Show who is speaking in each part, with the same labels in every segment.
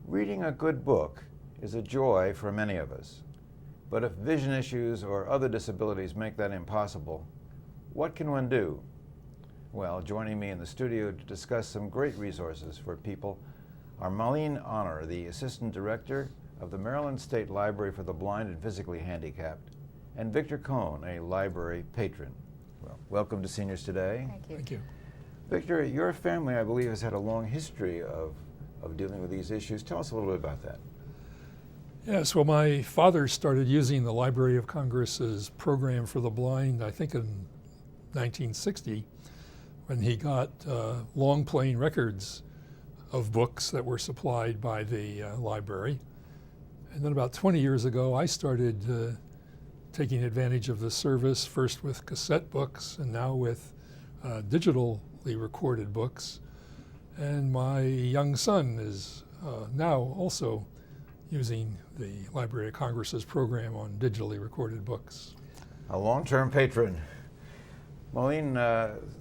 Speaker 1: Reading a good book is a joy for many of us. But if vision issues or other disabilities make that impossible, what can one do? Well, joining me in the studio to discuss some great resources for people are Marlene Honor, the Assistant Director of the Maryland State Library for the Blind and Physically Handicapped, and Victor Cohen, a library patron. Well, welcome to Seniors Today.
Speaker 2: Thank you.
Speaker 3: Thank you.
Speaker 1: Victor, your family, I believe, has had a long history of dealing with these issues. Tell us a little bit about that.
Speaker 3: Yes, well, my father started using the Library of Congress's program for the blind, I think in 1960, when he got long playing records of books that were supplied by the library. And then about 20 years ago, I started taking advantage of the service, first with cassette books and now with digitally recorded books. And my young son is now also using the Library of Congress's program on digitally recorded books.
Speaker 1: A long-term patron. Marlene,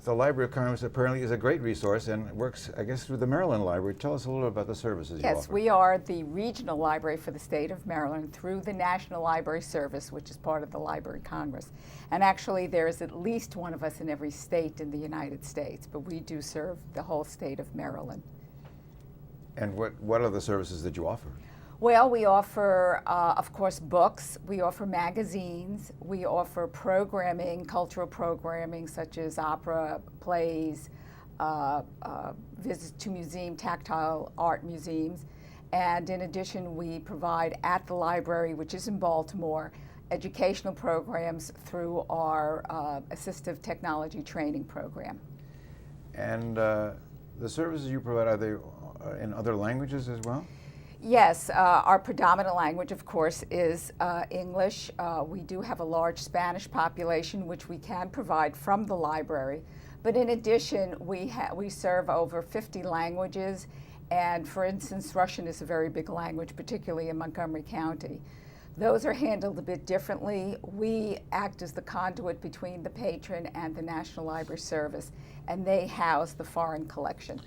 Speaker 1: the Library of Congress apparently is a great resource and works, I guess, through the Maryland Library. Tell us a little about the services you offer.
Speaker 2: Yes, we are the regional library for the state of Maryland through the National Library Service, which is part of the Library of Congress. And actually, there is at least one of us in every state in the United States, but we do serve the whole state of Maryland.
Speaker 1: And what are the services that you offer?
Speaker 2: Well, we offer, of course, books. We offer magazines. We offer programming, cultural programming, such as opera, plays, visits to museum, tactile art museums. And in addition, we provide at the library, which is in Baltimore, educational programs through our assistive technology training program.
Speaker 1: And the services you provide, are they in other languages as well?
Speaker 2: Yes, our predominant language, of course, is English. We do have a large Spanish population, which we can provide from the library. But in addition, we serve over 50 languages. And for instance, Russian is a very big language, particularly in Montgomery County. Those are handled a bit differently. We act as the conduit between the patron and the National Library Service, and they house the foreign collection.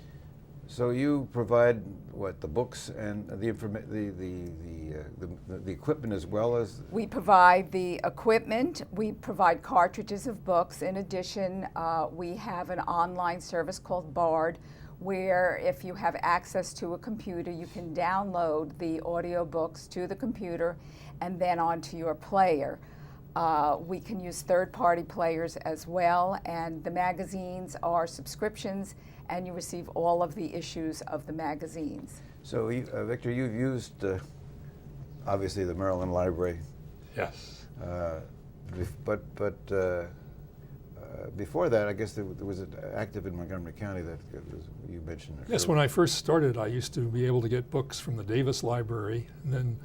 Speaker 1: So you provide what, the books and the equipment as well as?
Speaker 2: We provide the equipment. We provide cartridges of books. In addition, we have an online service called BARD, where if you have access to a computer, you can download the audio books to the computer and then onto your player. We can use third-party players as well, and the magazines are subscriptions, and you receive all of the issues of the magazines.
Speaker 1: So, Victor, you've used, obviously, the Maryland Library.
Speaker 3: Yes.
Speaker 1: But before that, I guess there was an active in Montgomery County that you mentioned.
Speaker 3: Yes, when I first started, I used to be able to get books from the Davis Library, and then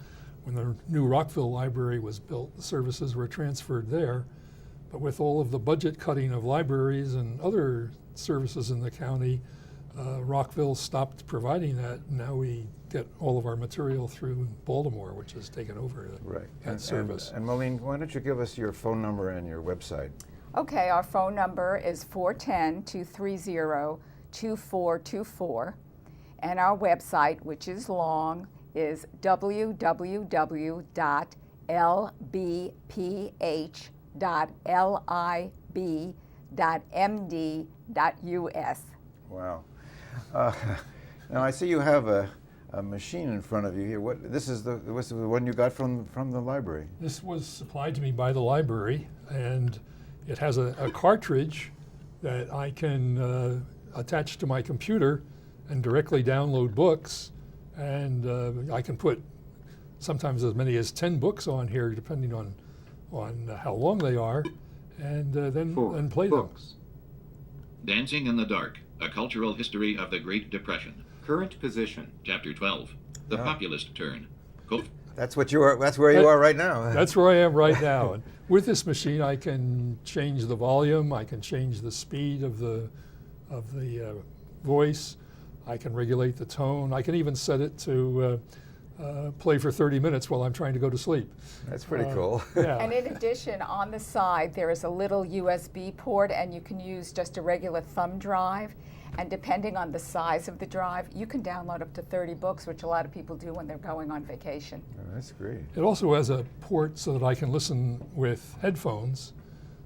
Speaker 3: when the new Rockville Library was built, the services were transferred there. But with all of the budget cutting of libraries and other services in the county, Rockville stopped providing that. Now we get all of our material through Baltimore, which has taken over that service.
Speaker 1: And Marlene, why don't you give us your phone number and your website?
Speaker 2: Okay, our phone number is 410-230-2424, and our website, which is long, is www.lbph.lib.md.us.
Speaker 1: Wow. Now I see you have a machine in front of you here. This is the one you got from the library?
Speaker 3: This was supplied to me by the library, and it has a cartridge that I can attach to my computer and directly download books. And I can put sometimes as many as 10 books on here, depending on how long they are, and then play
Speaker 4: books.
Speaker 3: them.
Speaker 4: Dancing in the Dark, A Cultural History of the Great Depression.
Speaker 5: Current position.
Speaker 4: Chapter 12, The Populist Turn.
Speaker 1: That's what you are. That's where you are right now.
Speaker 3: That's where I am right now. And with this machine, I can change the volume. I can change the speed of the voice. I can regulate the tone. I can even set it to play for 30 minutes while I'm trying to go to sleep.
Speaker 1: That's pretty cool.
Speaker 3: Yeah.
Speaker 2: And in addition, on the side, there is a little USB port, and you can use just a regular thumb drive. And depending on the size of the drive, you can download up to 30 books, which a lot of people do when they're going on vacation.
Speaker 1: Oh, that's great.
Speaker 3: It also has a port so that I can listen with headphones,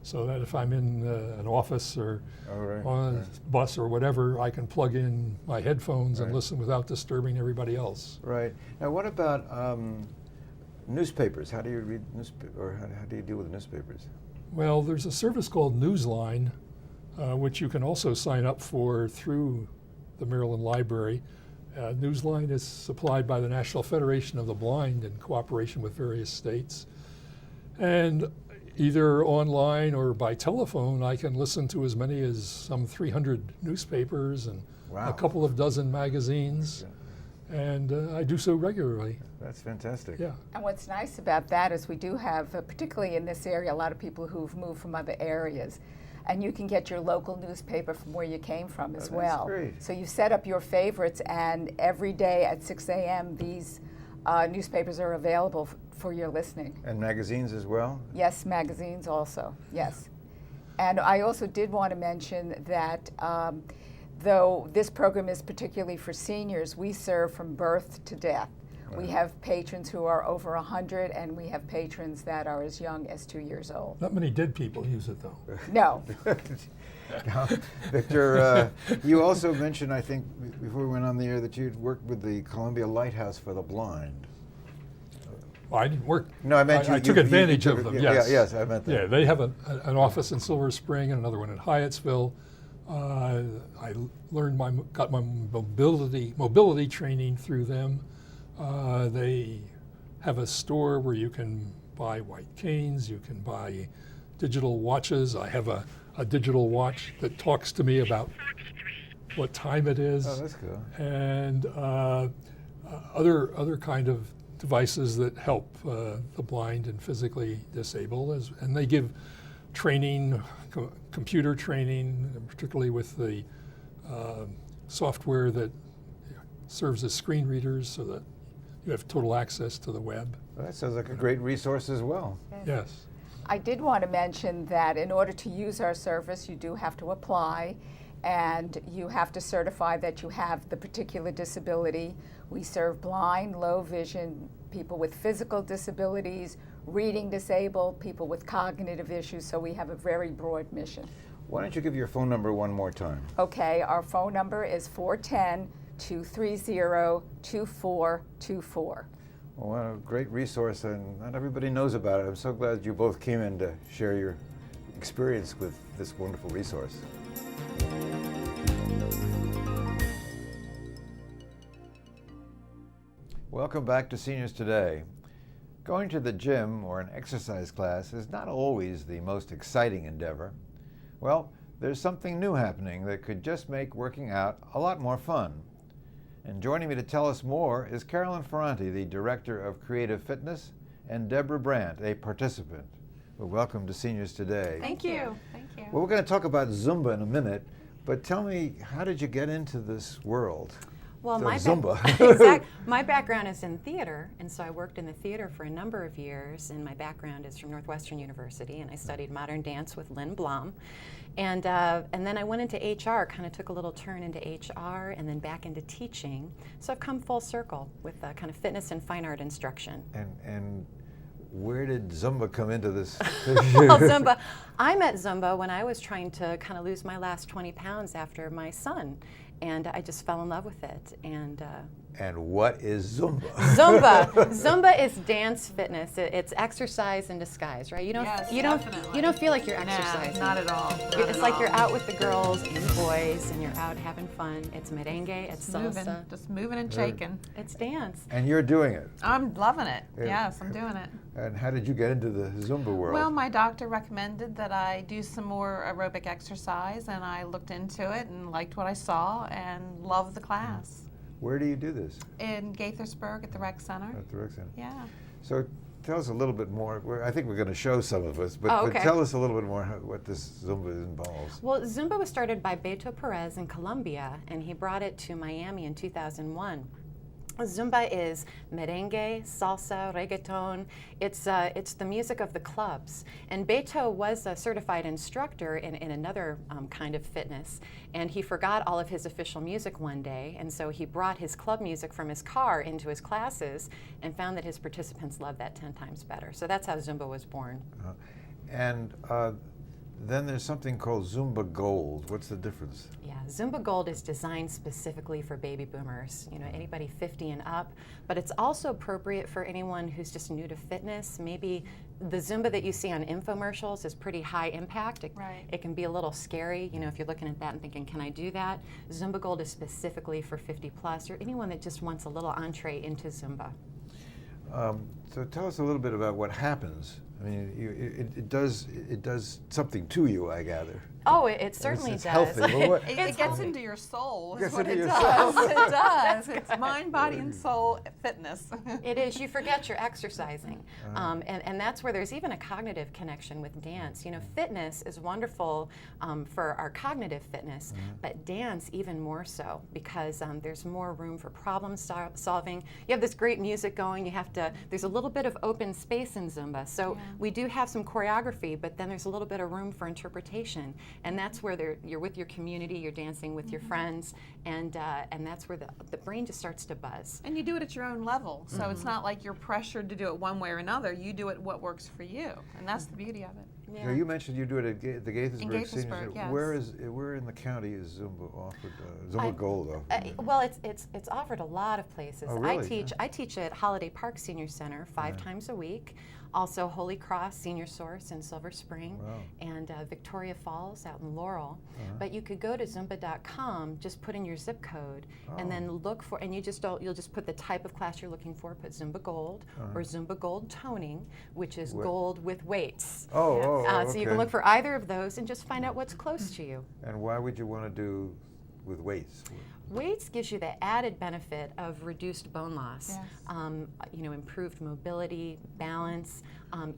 Speaker 3: so that if I'm in an office or on a bus or whatever, I can plug in my headphones and listen without disturbing everybody else.
Speaker 1: Right. Now, what about newspapers? How do you read or how do you deal with newspapers?
Speaker 3: Well, there's a service called Newsline, which you can also sign up for through the Maryland Library. Newsline is supplied by the National Federation of the Blind in cooperation with various states. And either online or by telephone, I can listen to as many as some 300 newspapers and a couple of dozen magazines. And I do so regularly.
Speaker 1: That's fantastic.
Speaker 3: Yeah.
Speaker 2: And what's nice about that is we do have, particularly in this area, a lot of people who've moved from other areas. And you can get your local newspaper from where you came from as well.
Speaker 1: That's great.
Speaker 2: So you set up your favorites, and every day at 6 a.m. these newspapers are available for your listening.
Speaker 1: And magazines as well?
Speaker 2: Yes, magazines also, yes. And I also did want to mention that though this program is particularly for seniors, we serve from birth to death. Wow. We have patrons who are over 100, and we have patrons that are as young as 2 years old.
Speaker 3: Not many dead people use it, though.
Speaker 2: No.
Speaker 1: Now, Victor, you also mentioned, I think, before we went on the air, that you'd worked with the Columbia Lighthouse for the Blind.
Speaker 3: Well, I didn't work.
Speaker 1: No, I meant
Speaker 3: I took advantage of them. Yes.
Speaker 1: Yes, I meant that.
Speaker 3: Yeah, they have an office in Silver Spring and another one in Hyattsville. I got my mobility training through them. They have a store where you can buy white canes, you can buy digital watches. I have a digital watch that talks to me about what time it is.
Speaker 1: Oh, that's cool.
Speaker 3: And other kind of devices that help the blind and physically disabled. And they give training, computer training, particularly with the software that serves as screen readers so that you have total access to the web.
Speaker 1: Well, that sounds like a great resource as well.
Speaker 3: Yes.
Speaker 2: I did want to mention that in order to use our service, you do have to apply, and you have to certify that you have the particular disability. We serve blind, low vision, people with physical disabilities, reading disabled, people with cognitive issues, so we have a very broad mission.
Speaker 1: Why don't you give your phone number one more time?
Speaker 2: Okay, our phone number is 410-230-2424.
Speaker 1: Well, what a great resource, and not everybody knows about it. I'm so glad you both came in to share your experience with this wonderful resource. Welcome back to Seniors Today. Going to the gym or an exercise class is not always the most exciting endeavor. Well, there's something new happening that could just make working out a lot more fun. And joining me to tell us more is Carolyn Ferranti, the Director of Creative Fitness, and Deborah Brandt, a participant. Well, welcome to Seniors Today.
Speaker 5: Thank you. Thank you.
Speaker 1: Well, we're going to talk about Zumba in a minute, but tell me, how did you get into this world?
Speaker 5: Well,
Speaker 1: Zumba.
Speaker 5: My background is in theater, and so I worked in the theater for a number of years, and my background is from Northwestern University, and I studied modern dance with Lynn Blum. And then I went into HR, kind of took a little turn into HR, and then back into teaching. So I've come full circle with kind of fitness and fine art instruction.
Speaker 1: And where did Zumba come into this?
Speaker 5: Well, Zumba, I met Zumba when I was trying to kind of lose my last 20 pounds after my son. And I just fell in love with it.
Speaker 1: And what is Zumba?
Speaker 5: Zumba is dance fitness. It's exercise in disguise, right? You don't feel like you're exercising.
Speaker 6: Not at all.
Speaker 5: It's like you're out with the girls and boys, and you're out having fun. It's merengue, it's salsa,
Speaker 6: Just moving and shaking.
Speaker 5: it's dance.
Speaker 1: And you're doing it.
Speaker 6: I'm loving it.
Speaker 1: Yeah.
Speaker 6: Yes, I'm doing it.
Speaker 1: And how did you get into the Zumba world?
Speaker 6: Well, my doctor recommended that I do some more aerobic exercise, and I looked into it and liked what I saw and loved the class.
Speaker 1: Where do you do this?
Speaker 6: In Gaithersburg at the Rec Center.
Speaker 1: At the Rec Center.
Speaker 6: Yeah.
Speaker 1: So tell us a little bit more. I think we're going to show some of us, but,
Speaker 5: Oh, okay.
Speaker 1: but tell us a little bit more what this Zumba involves.
Speaker 5: Well, Zumba was started by Beto Perez in Colombia, and he brought it to Miami in 2001. Zumba is merengue, salsa, reggaeton. It's the music of the clubs. And Beto was a certified instructor in another kind of fitness, and he forgot all of his official music one day, and so he brought his club music from his car into his classes and found that his participants loved that 10 times better. So that's how Zumba was born.
Speaker 1: And then there's something called Zumba Gold. What's the difference?
Speaker 5: Yeah, Zumba Gold is designed specifically for baby boomers, you know, anybody 50 and up, but it's also appropriate for anyone who's just new to fitness. Maybe the Zumba that you see on infomercials is pretty high impact. It can be a little scary, you know, if you're looking at that and thinking, can I do that? Zumba Gold is specifically for 50 plus or anyone that just wants a little entree into Zumba.
Speaker 1: So tell us a little bit about what happens. I mean, it does something to you, I gather.
Speaker 5: Oh, it certainly
Speaker 1: it's
Speaker 5: does.
Speaker 1: Healthy. Well, what,
Speaker 6: It gets into your soul.
Speaker 1: Gets
Speaker 6: Is what
Speaker 1: into
Speaker 6: it
Speaker 1: your
Speaker 6: does.
Speaker 1: soul.
Speaker 6: It does. It's mind, body, and soul fitness.
Speaker 5: It is. You forget you're exercising. And that's where there's even a cognitive connection with dance. You know, fitness is wonderful for our cognitive fitness, but dance even more so because there's more room for problem solving. You have this great music going. There's a little bit of open space in Zumba. So we do have some choreography, but then there's a little bit of room for interpretation. And that's where you're with your community, you're dancing with your friends, and that's where the brain just starts to buzz.
Speaker 6: And you do it at your own level, so it's not like you're pressured to do it one way or another. You do it what works for you, and that's the beauty of it.
Speaker 5: Yeah.
Speaker 1: So you mentioned you do it at the Gaithersburg
Speaker 6: In
Speaker 1: Seniors.
Speaker 6: Gaithersburg, yes.
Speaker 1: Where in the county is Zumba offered? Zumba Gold offered?
Speaker 5: Well, it's offered a lot of places.
Speaker 1: Oh, really?
Speaker 5: I teach at Holiday Park Senior Center 5 times a week. Also Holy Cross Senior Source in Silver Spring,
Speaker 1: Wow.
Speaker 5: and Victoria Falls out in Laurel. But you could go to Zumba.com, just put in your zip code, and then look for, and you'll just put the type of class you're looking for, put Zumba Gold or Zumba Gold Toning, which is gold with weights.
Speaker 1: Okay.
Speaker 5: So you can look for either of those and just find out what's close to you.
Speaker 1: And why would you want to do with weights?
Speaker 5: Weights gives you the added benefit of reduced bone loss,
Speaker 6: Yes.
Speaker 5: you know, improved mobility, balance,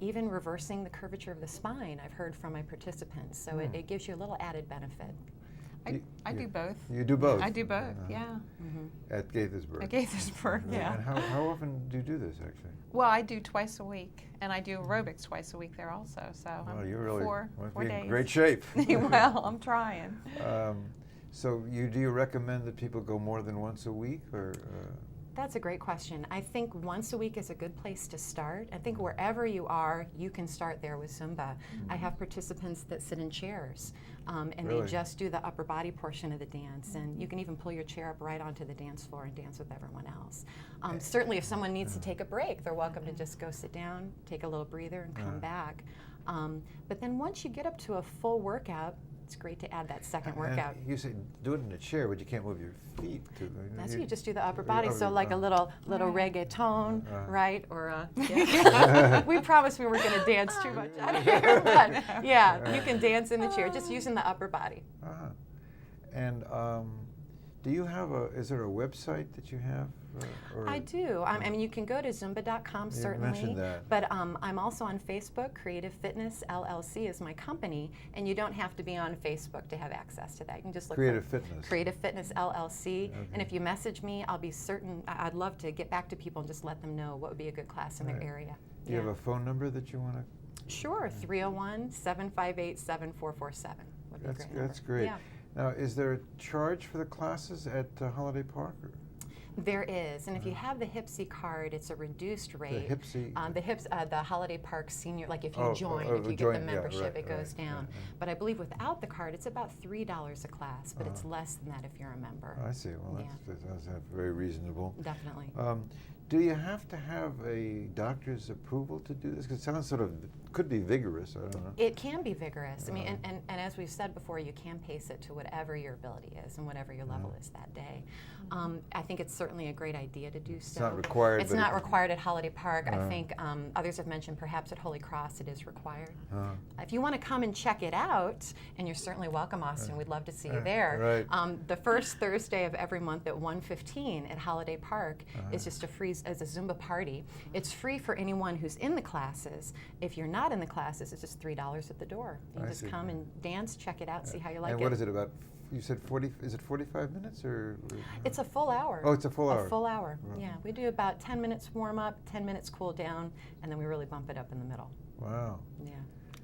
Speaker 5: even reversing the curvature of the spine. I've heard from my participants, so it gives you a little added benefit.
Speaker 6: I do both.
Speaker 1: You do both?
Speaker 6: I do both, yeah.
Speaker 1: At Gaithersburg?
Speaker 6: At Gaithersburg, yeah.
Speaker 1: And how often do you do this, actually?
Speaker 6: Well, I do twice a week, and I do aerobics twice a week there also. So
Speaker 1: Oh,
Speaker 6: I'm
Speaker 1: you're really
Speaker 6: four
Speaker 1: must be
Speaker 6: days.
Speaker 1: in great shape.
Speaker 6: Well, I'm trying.
Speaker 1: So do you recommend that people go more than once a week, or?
Speaker 5: That's a great question. I think once a week is a good place to start. I think wherever you are, you can start there with Zumba. I have participants that sit in chairs, and
Speaker 1: Really?
Speaker 5: they just do the upper body portion of the dance. And you can even pull your chair up right onto the dance floor and dance with everyone else. Certainly, if someone needs to take a break, they're welcome to just go sit down, take a little breather, and come back. But then once you get up to a full workout, it's great to add that second workout.
Speaker 1: And you say do it in a chair, but you can't move your feet.
Speaker 5: That's you just do the upper body, so like a little reggaeton, right? Or we promised we weren't going to dance too much out here, but yeah, you can dance in the chair, just using the upper body.
Speaker 1: And do you have is there a website that you have? Or
Speaker 5: I do. I mean, you can go to Zumba.com, certainly.
Speaker 1: mentioned that.
Speaker 5: But I'm also on Facebook. Creative Fitness LLC is my company, and you don't have to be on Facebook to have access to that. You can just look
Speaker 1: Creative
Speaker 5: for
Speaker 1: Fitness.
Speaker 5: Creative Fitness LLC.
Speaker 1: Okay.
Speaker 5: And if you message me, I'll be certain. I'd love to get back to people and just let them know what would be a good class in their area.
Speaker 1: Do you have a phone number that you want to?
Speaker 5: Sure, 301-758-7447 would be great.
Speaker 1: That's great.
Speaker 5: Yeah.
Speaker 1: Now, is there a charge for the classes at Holiday Park?
Speaker 5: There is, and if you have the HIPSI card, it's a reduced rate.
Speaker 1: The HIPSI?
Speaker 5: The Holiday Park Senior, like if you
Speaker 1: Oh,
Speaker 5: join,
Speaker 1: oh,
Speaker 5: if you
Speaker 1: join,
Speaker 5: get the
Speaker 1: yeah,
Speaker 5: membership,
Speaker 1: right,
Speaker 5: it goes
Speaker 1: right,
Speaker 5: down.
Speaker 1: right.
Speaker 5: But I believe without the card, it's about $3 a class, but it's less than that if you're a member.
Speaker 1: I see. Well, that's very reasonable.
Speaker 5: Definitely.
Speaker 1: Do you have to have a doctor's approval to do this? Because it sounds could be vigorous. I don't know.
Speaker 5: It can be vigorous. I mean, and as we've said before, you can pace it to whatever your ability is and whatever your level is that day. I think it's certainly a great idea to do so.
Speaker 1: It's not required.
Speaker 5: It's
Speaker 1: but
Speaker 5: not required at Holiday Park. I think others have mentioned perhaps at Holy Cross it is required. If you want to come and check it out, and you're certainly welcome, Austin, we'd love to see you there.
Speaker 1: Right.
Speaker 5: The first Thursday of every month at 1:15 at Holiday Park is just a Zumba party. It's free for anyone who's in the classes. If you're not in the classes, it's just $3 at the door. You can just come and dance, check it out, see how you like it.
Speaker 1: And what is it about? You said 40, is it 45 minutes or?
Speaker 5: It's a full hour.
Speaker 1: Oh, it's a full hour.
Speaker 5: A full hour, yeah. We do about 10 minutes warm up, 10 minutes cool down, and then we really bump it up in the middle.
Speaker 1: Wow.
Speaker 5: Yeah.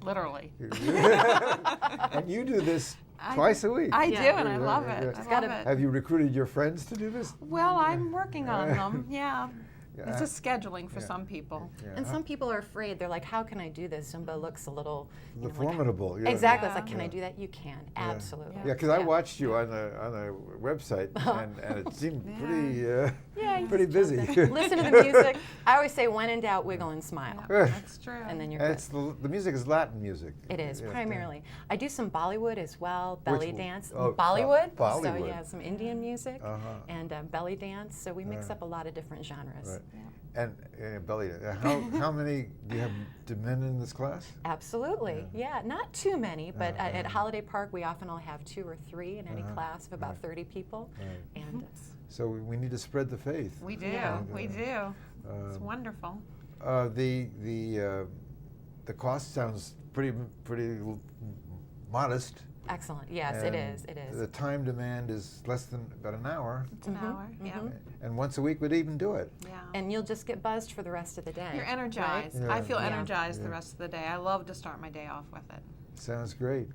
Speaker 6: Literally.
Speaker 1: And you do this twice a week.
Speaker 6: I do, and I love it.
Speaker 5: It's
Speaker 6: I love it.
Speaker 1: Have you recruited your friends to do this?
Speaker 6: Well, I'm working on them, yeah.
Speaker 1: Yeah.
Speaker 6: It's just scheduling for some people.
Speaker 1: Yeah.
Speaker 5: And some people are afraid. They're like, how can I do this? Zumba looks a little
Speaker 1: Formidable. Yeah.
Speaker 5: Exactly.
Speaker 6: Yeah.
Speaker 5: It's like, can I do that? You can. Absolutely.
Speaker 1: Yeah, because I watched you on the website, and it seemed pretty busy.
Speaker 5: Listen to the music. I always say, when in doubt, wiggle and smile.
Speaker 6: That's true.
Speaker 5: And then you're
Speaker 1: And
Speaker 5: good.
Speaker 1: the music is Latin music.
Speaker 5: It is,
Speaker 1: Yeah,
Speaker 5: primarily. I do some Bollywood as well, belly dance.
Speaker 1: Oh,
Speaker 5: Bollywood. So
Speaker 1: Bollywood.
Speaker 5: yeah, some Indian music and belly dance. So we mix up a lot of different genres.
Speaker 1: Right. And belly. How many do you have men in this class?
Speaker 5: Absolutely, yeah. Not too many, but at Holiday Park we often only have 2 or 3 in any class of about 30 people. And
Speaker 1: So we need to spread the faith.
Speaker 6: We do.
Speaker 5: Yeah.
Speaker 6: We do. It's wonderful.
Speaker 1: The cost sounds pretty modest.
Speaker 5: excellent. Yes, it is. It is.
Speaker 1: The time demand is less than about an hour.
Speaker 6: It's an hour. Yeah.
Speaker 1: And once a week would even do it.
Speaker 6: Yeah.
Speaker 5: And you'll just get buzzed for the rest of the day.
Speaker 6: You're energized.
Speaker 1: Right?
Speaker 6: I feel
Speaker 5: Yeah.
Speaker 6: energized the rest of the day. I love to start my day off with it.
Speaker 1: Sounds great.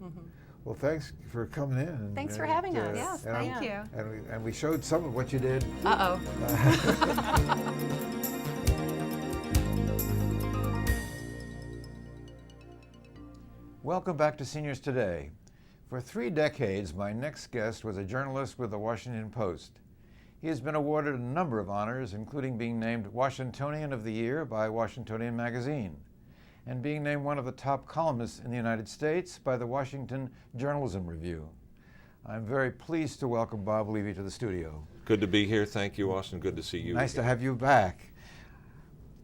Speaker 1: Well, thanks for coming in. And,
Speaker 5: Thanks for having us.
Speaker 6: Yes,
Speaker 1: and
Speaker 6: thank you.
Speaker 1: And we showed some of what you did.
Speaker 5: Uh-oh.
Speaker 1: Welcome back to Seniors Today. For 3 decades, my next guest was a journalist with the Washington Post. He has been awarded a number of honors, including being named Washingtonian of the Year by Washingtonian Magazine, and being named one of the top columnists in the United States by the Washington Journalism Review. I'm very pleased to welcome Bob Levey to the studio.
Speaker 7: Good to be here. Thank you, Austin. Good to see you.
Speaker 1: Nice to
Speaker 7: again.
Speaker 1: have you back.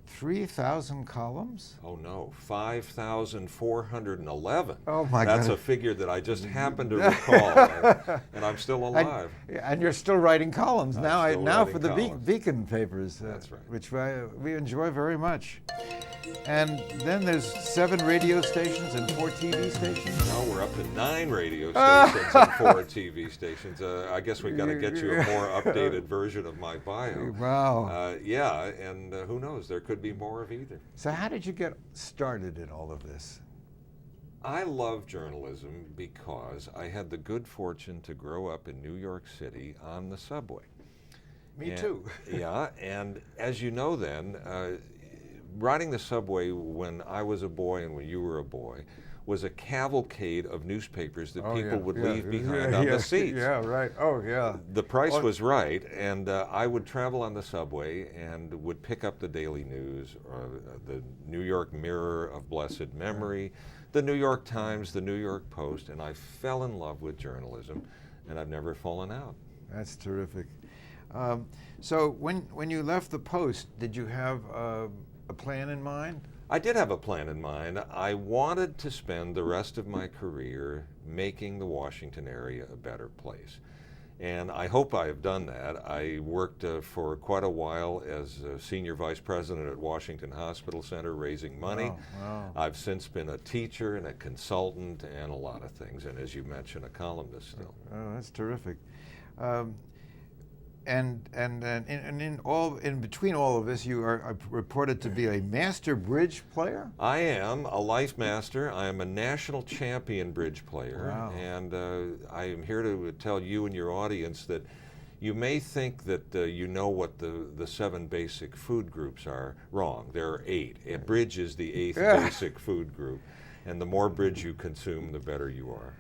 Speaker 1: 3,000 columns?
Speaker 7: Oh no, 5,411.
Speaker 1: Oh my
Speaker 7: That's
Speaker 1: God.
Speaker 7: a figure that I just happened to recall, and I'm still alive.
Speaker 1: And you're still writing columns now.
Speaker 7: still
Speaker 1: Now
Speaker 7: writing
Speaker 1: for the
Speaker 7: columns.
Speaker 1: Beacon papers,
Speaker 7: That's right.
Speaker 1: which we enjoy very much. And then there's 7 radio stations and 4 TV stations.
Speaker 7: Now we're up to 9 radio stations and 4 TV stations. I guess we've got to get you a more updated version of my bio.
Speaker 1: Wow.
Speaker 7: Yeah, and who knows? There could be more of either.
Speaker 1: So how did you get started in all of this?
Speaker 7: I love journalism because I had the good fortune to grow up in New York City on the subway.
Speaker 1: Me
Speaker 7: And-
Speaker 1: too.
Speaker 7: Yeah, and as you know then, riding the subway when I was a boy and when you were a boy was a cavalcade of newspapers that people would leave behind on the seats.
Speaker 1: Yeah, right. Oh, yeah.
Speaker 7: The price was right, and I would travel on the subway and would pick up the Daily News, or the New York Mirror of blessed memory, the New York Times, the New York Post, and I fell in love with journalism, and I've never fallen out.
Speaker 1: That's terrific. So when you left the Post, did you have a plan in mind?
Speaker 7: I did have a plan in mind. I wanted to spend the rest of my career making the Washington area a better place. And I hope I have done that. I worked for quite a while as a senior vice president at Washington Hospital Center raising money.
Speaker 1: Wow.
Speaker 7: I've since been a teacher and a consultant and a lot of things, and as you mentioned, a columnist still.
Speaker 1: Oh, that's terrific. And in between all of this, you are reported to be a master bridge player.
Speaker 7: I am a life master. I am a national champion bridge player.
Speaker 1: Wow.
Speaker 7: And I am here to tell you and your audience that you may think that you know what the 7 basic food groups are. Wrong. There are 8. A bridge is the 8th basic food group. And the more bridge you consume, the better you are.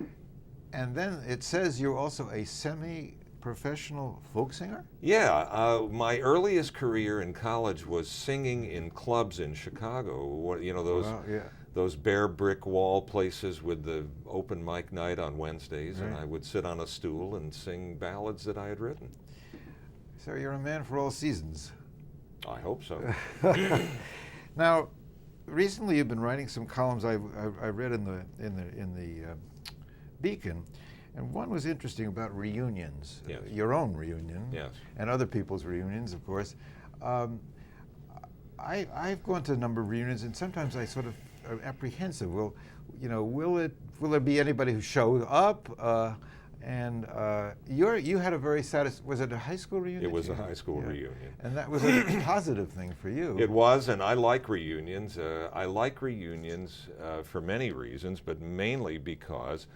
Speaker 1: And then it says you're also a semi-professional folk singer?
Speaker 7: Yeah, my earliest career in college was singing in clubs in Chicago. You know, those bare brick wall places with the open mic night on Wednesdays, and I would sit on a stool and sing ballads that I had written.
Speaker 1: So you're a man for all seasons.
Speaker 7: I hope so.
Speaker 1: Now, recently you've been writing some columns I read in the Beacon, and one was interesting about reunions.
Speaker 7: Yes.
Speaker 1: Your own reunion.
Speaker 7: Yes.
Speaker 1: And other people's reunions, of course. I've gone to a number of reunions, and sometimes I sort of am apprehensive. Will there be anybody who shows up? You had a very was it a high school reunion?
Speaker 7: It was a high school reunion.
Speaker 1: And that was a positive thing for you.
Speaker 7: It was, and I like reunions. I like reunions for many reasons, but mainly because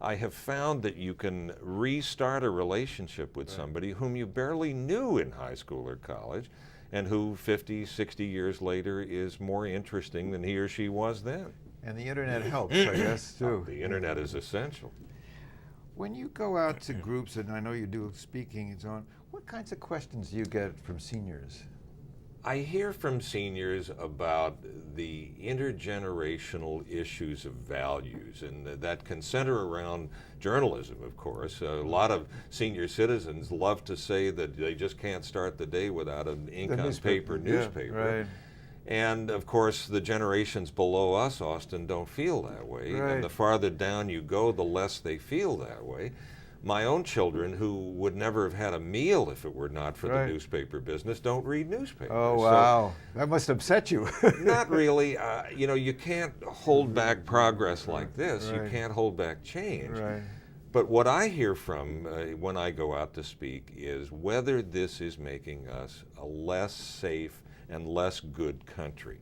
Speaker 7: I have found that you can restart a relationship with somebody whom you barely knew in high school or college, and who 50, 60 years later is more interesting than he or she was then.
Speaker 1: And the internet helps, I guess, too.
Speaker 7: The internet is essential.
Speaker 1: When you go out to groups, and I know you do speaking and so on, what kinds of questions do you get from seniors?
Speaker 7: I hear from seniors about the intergenerational issues of values, and that can center around journalism, of course. A lot of senior citizens love to say that they just can't start the day without an ink on paper newspaper.
Speaker 1: Yeah, right.
Speaker 7: And of course, the generations below us, Austin, don't feel that way.
Speaker 1: Right.
Speaker 7: And the farther down you go, the less they feel that way. My own children, who would never have had a meal if it were not for the newspaper business, don't read newspapers.
Speaker 1: Oh, wow. So, that must upset you.
Speaker 7: Not really. You can't hold back progress like this.
Speaker 1: Right.
Speaker 7: You can't hold back change.
Speaker 1: Right.
Speaker 7: But what I hear from when I go out to speak is whether this is making us a less safe and less good country.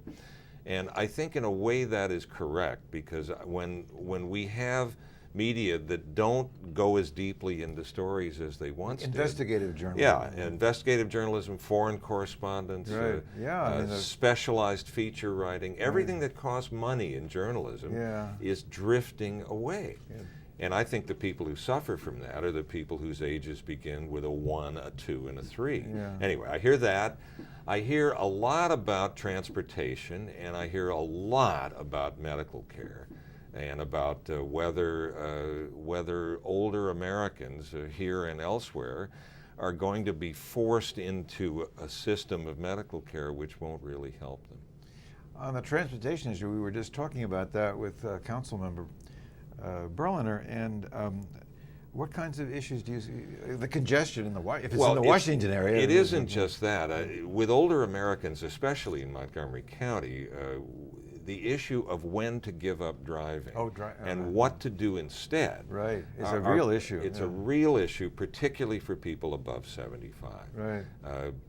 Speaker 7: And I think in a way that is correct, because when we have media that don't go as deeply into stories as they once did.
Speaker 1: Investigative journalism.
Speaker 7: Yeah, investigative journalism, foreign correspondence, specialized feature writing, everything that costs money in journalism is drifting away. Yeah. And I think the people who suffer from that are the people whose ages begin with a 1, a 2, and a 3. Yeah. Anyway, I hear that. I hear a lot about transportation, and I hear a lot about medical care, and about whether older Americans here and elsewhere are going to be forced into a system of medical care which won't really help them.
Speaker 1: On the transportation issue, we were just talking about that with Council Member Berliner, and what kinds of issues do you see? The congestion in if it's in the Washington area.
Speaker 7: It isn't just that. With older Americans, especially in Montgomery County, the issue of when to give up driving and what to do instead.
Speaker 1: Right, it's a real issue.
Speaker 7: It's a real issue, particularly for people above 75.
Speaker 1: Right.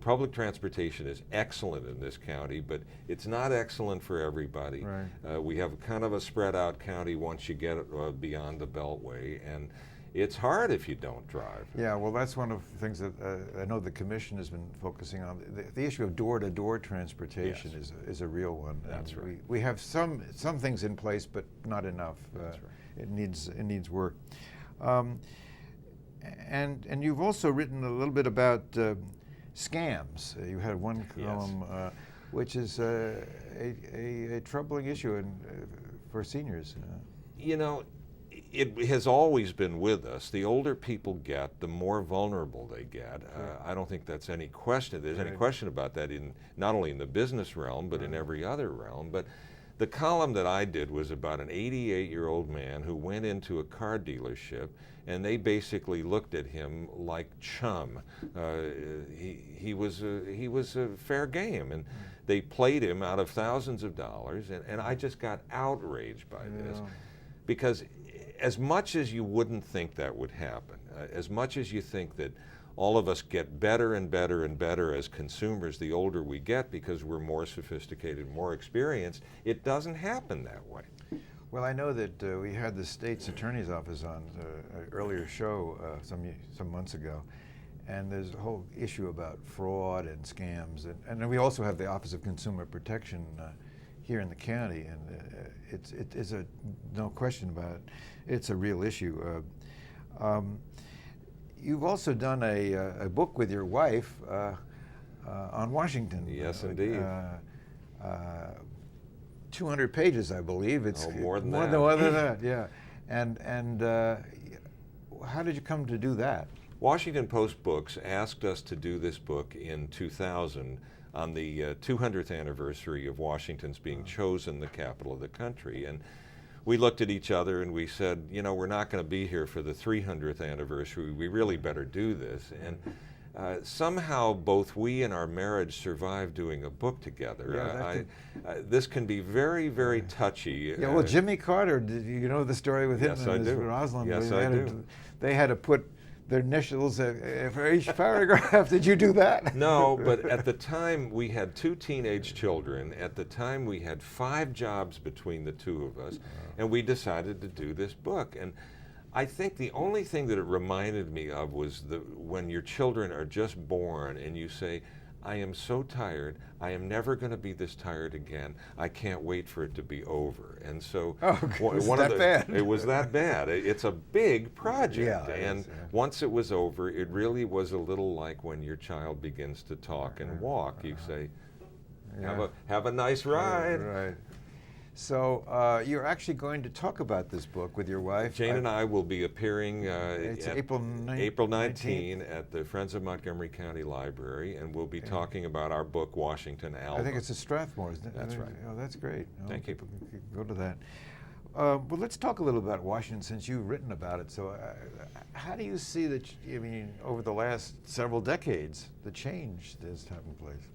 Speaker 7: Public transportation is excellent in this county, but it's not excellent for everybody. Right. We have kind of a spread out county once you get beyond the Beltway, and it's hard if you don't drive.
Speaker 1: Yeah, well, that's one of the things that I know the Commission has been focusing on. The issue of door-to-door transportation is a real one.
Speaker 7: That's right.
Speaker 1: We have some things in place, but not enough.
Speaker 7: That's right.
Speaker 1: It needs work. And you've also written a little bit about scams. You had one column, which is a troubling issue for seniors.
Speaker 7: You know, it has always been with us. The older people get, the more vulnerable they get. I don't think that's any question. There's any question about that in not only in the business realm, but in every other realm. But the column that I did was about an 88-year-old man who went into a car dealership, and they basically looked at him like chum. He was a fair game, and they played him out of thousands of dollars, and I just got outraged by this, because as much as you wouldn't think that would happen, as much as you think that all of us get better and better and better as consumers the older we get because we're more sophisticated, more experienced, it doesn't happen that way.
Speaker 1: Well, I know that we had the state's attorney's office on an earlier show some months ago, and there's a whole issue about fraud and scams, and we also have the Office of Consumer Protection here in the county, and it's no question about it. It's a real issue. You've also done a book with your wife on Washington.
Speaker 7: Yes, indeed.
Speaker 1: 200 pages, I believe. It's
Speaker 7: more than
Speaker 1: that. More than that, yeah. And how did you come to do that?
Speaker 7: Washington Post Books asked us to do this book in 2000 on the 200th anniversary of Washington's being chosen the capital of the country. And we looked at each other and we said, you know, we're not going to be here for the 300th anniversary. We really better do this. And somehow both we and our marriage survived doing a book together. This can be very, very touchy.
Speaker 1: Yeah, well, Jimmy Carter, did you know the story with him
Speaker 7: Yes,
Speaker 1: and
Speaker 7: I
Speaker 1: his
Speaker 7: do.
Speaker 1: Rosalind?
Speaker 7: Yes, I do.
Speaker 1: They had to put their initials for each paragraph. Did you do that?
Speaker 7: No, but at the time we had 2 teenage children. At the time we had 5 jobs between the 2 of us, and we decided to do this book. And I think the only thing that it reminded me of was when your children are just born and you say, I am so tired, I am never going to be this tired again. I can't wait for it to be over. And so
Speaker 1: it was that bad.
Speaker 7: It was that bad. It's a big project.
Speaker 1: Yeah,
Speaker 7: and once it was over, it really was a little like when your child begins to talk and walk. You say, have a nice ride.
Speaker 1: Right. So you're actually going to talk about this book with your wife.
Speaker 7: Jane and I will be appearing
Speaker 1: it's April
Speaker 7: 19 at the Friends of Montgomery County Library, and we'll be talking about our book, Washington Album.
Speaker 1: I think it's at Strathmore, isn't it?
Speaker 7: That's right.
Speaker 1: Oh, that's great.
Speaker 7: Thank you.
Speaker 1: People can go to that. Well, let's talk a little about Washington since you've written about it. So how do you see that, I mean, over the last several decades, the change that's taken place?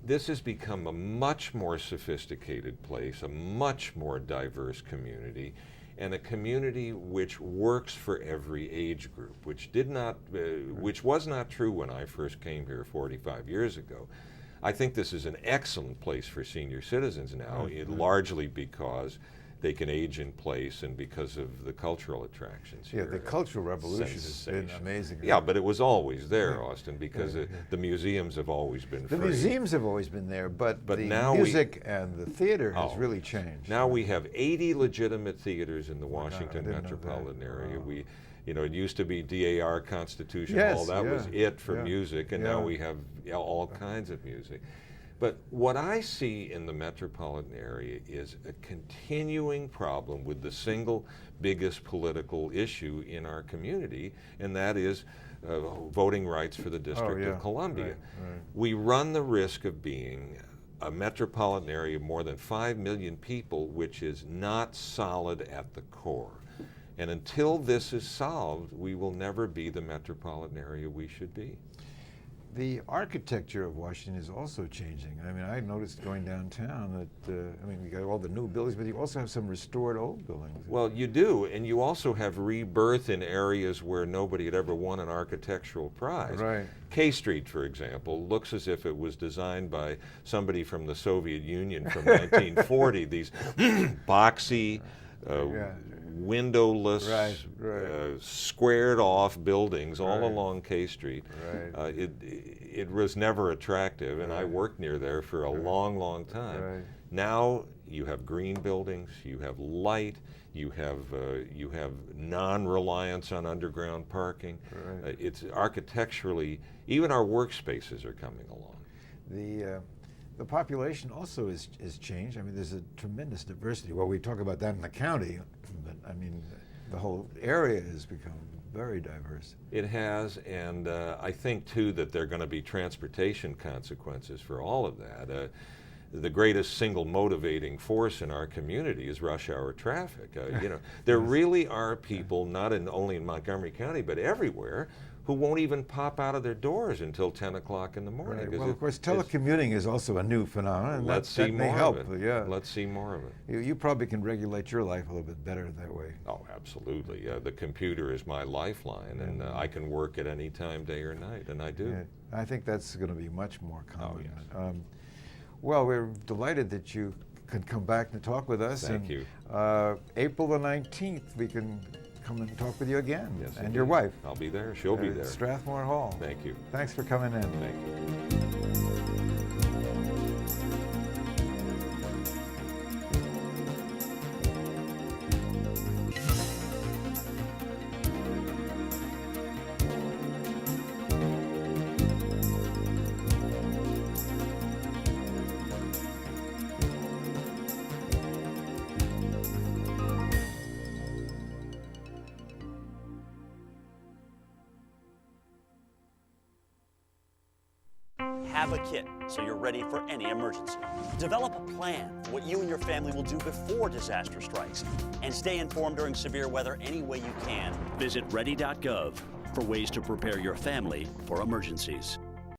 Speaker 7: This has become a much more sophisticated place, a much more diverse community, and a community which works for every age group, which was not true when I first came here 45 years ago. I think this is an excellent place for senior citizens now, largely because they can age in place and because of the cultural attractions here.
Speaker 1: Yeah, the Cultural Revolution has been amazing.
Speaker 7: Yeah, but it was always there, Austin, because the museums have always been free.
Speaker 1: The museums have always been there, but the
Speaker 7: now
Speaker 1: music and the theater has really changed.
Speaker 7: Now we have 80 legitimate theaters in the Washington metropolitan area.
Speaker 1: Wow.
Speaker 7: It used to be DAR Constitution Hall. That was it for music, and now we have all kinds of music. But what I see in the metropolitan area is a continuing problem with the single biggest political issue in our community, and that is voting rights for the District of Columbia.
Speaker 1: Right.
Speaker 7: We run the risk of being a metropolitan area of more than 5 million people, which is not solid at the core. And until this is solved, we will never be the metropolitan area we should be.
Speaker 1: The architecture of Washington is also changing. I mean, I noticed going downtown that, you got all the new buildings, but you also have some restored old buildings.
Speaker 7: Well, you do, and you also have rebirth in areas where nobody had ever won an architectural prize.
Speaker 1: Right.
Speaker 7: K Street, for example, looks as if it was designed by somebody from the Soviet Union from 1940. These boxy, windowless, squared off buildings all along K Street.
Speaker 1: Right.
Speaker 7: It was never attractive, and I worked near there for a long, long time.
Speaker 1: Right.
Speaker 7: Now you have green buildings, you have light, you have non-reliance on underground parking.
Speaker 1: Right.
Speaker 7: It's architecturally, even our workspaces are coming along.
Speaker 1: The population also is changed. I mean, there's a tremendous diversity. Well, we talk about that in the county, but I mean, the whole area has become very diverse.
Speaker 7: It has, and I think too that there are going to be transportation consequences for all of that. The greatest single motivating force in our community is rush hour traffic. There really are people, not only in Montgomery County, but everywhere, who won't even pop out of their doors until 10 o'clock in the morning.
Speaker 1: Right. Well, of course, telecommuting is also a new phenomenon. And
Speaker 7: let's see more
Speaker 1: help.
Speaker 7: of it.
Speaker 1: Yeah.
Speaker 7: Let's see more of it.
Speaker 1: You probably can regulate your life a little bit better that way.
Speaker 7: Oh, absolutely. The computer is my lifeline, and I can work at any time, day or night, and I do.
Speaker 1: Yeah. I think that's going to be much more common.
Speaker 7: Oh, yes.
Speaker 1: Well, we're delighted that you could come back and talk with us.
Speaker 7: Thank you.
Speaker 1: April the 19th, we can come and talk with you again.
Speaker 7: Yes,
Speaker 1: and
Speaker 7: indeed.
Speaker 1: your wife.
Speaker 7: I'll be there. She'll be there.
Speaker 1: Strathmore Hall.
Speaker 7: Thank you.
Speaker 1: Thanks for coming in.
Speaker 7: Thank you.
Speaker 8: have a kit so you're ready for any emergency. Develop a plan for what you and your family will do before disaster strikes, and stay informed during severe weather any way you can. Visit ready.gov for ways to prepare your family for emergencies.